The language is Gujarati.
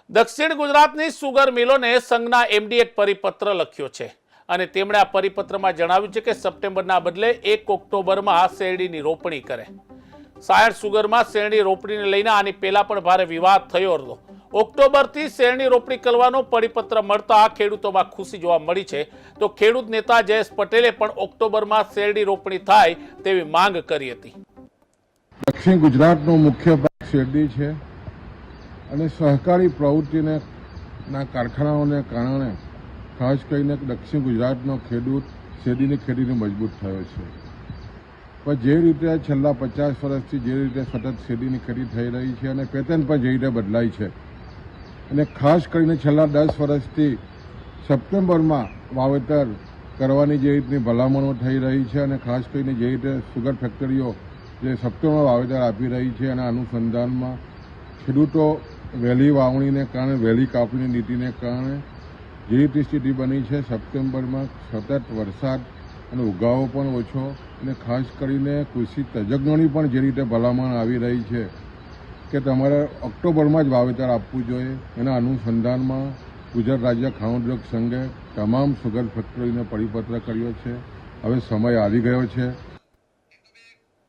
દક્ષિણ ગુજરાતની સુગર મિલોને સંઘના એમડી એક પરિપત્ર લખ્યો છે અને તેમણે આ પરિપત્રમાં જણાવ્યું છે કે સપ્ટેમ્બરના બદલે 1 ઓક્ટોબરમાં શેરડીની રોપણી કરે। સાયણ સુગરમાં શેરડી રોપણીને લઈને આની પહેલા પણ ભારે વિવાદ થયો હતો। ઓક્ટોબરથી શેરડી રોપણી કરવાનો પરિપત્ર મળતા ખેડૂતોમાં ખુશી જોવા મળી છે, તો ખેડૂત નેતા જયેશ પટેલે પણ ઓક્ટોબરમાં શેરડી રોપણી થાય તેવી માંગ કરી હતી। દક્ષિણ ગુજરાતનો મુખ્ય પાક શેરડી છે અને સહકારી પ્રવૃત્તિના કારખાનાઓને કારણે ખાસ કરીને દક્ષિણ ગુજરાતનો ખેડૂત શેરડીની ખેતીને મજબૂત થયો છે। પણ જે રીતે છેલ્લા 50 વર્ષથી જે રીતે સતત શેરડીની ખેતી થઈ રહી છે અને પેટર્ન પણ જે રીતે બદલાઈ છે અને ખાસ કરીને છેલ્લા 10 વર્ષથી સપ્ટેમ્બરમાં વાવેતર કરવાની જે રીતની ભલામણો થઈ રહી છે અને ખાસ કરીને જે રીતે સુગર ફેક્ટરીઓ જે સપ્ટેમ્બરમાં વાવેતર આપી રહી છે અને અનુસંધાનમાં ખેડૂતો વહેલી વાવણીને કારણે વહેલી કાપણીની નીતિને કારણે જે રીતે સ્થિતિ બની છે, સપ્ટેમ્બરમાં સતત વરસાદ અને ઉગાવો પણ ઓછો અને ખાસ કરીને કૃષિ તજજ્ઞોની પણ જે રીતે ભલામણ આવી રહી છે કે તમારે ઓક્ટોબરમાં જ વાવેતર આપવું જોઈએ, એના અનુસંધાનમાં ગુજરાત રાજ્ય ખાણ ઉદ્યોગ સંઘે તમામ સુગર ફેક્ટરીને પરિપત્ર કર્યો છે। હવે સમય આવી ગયો છે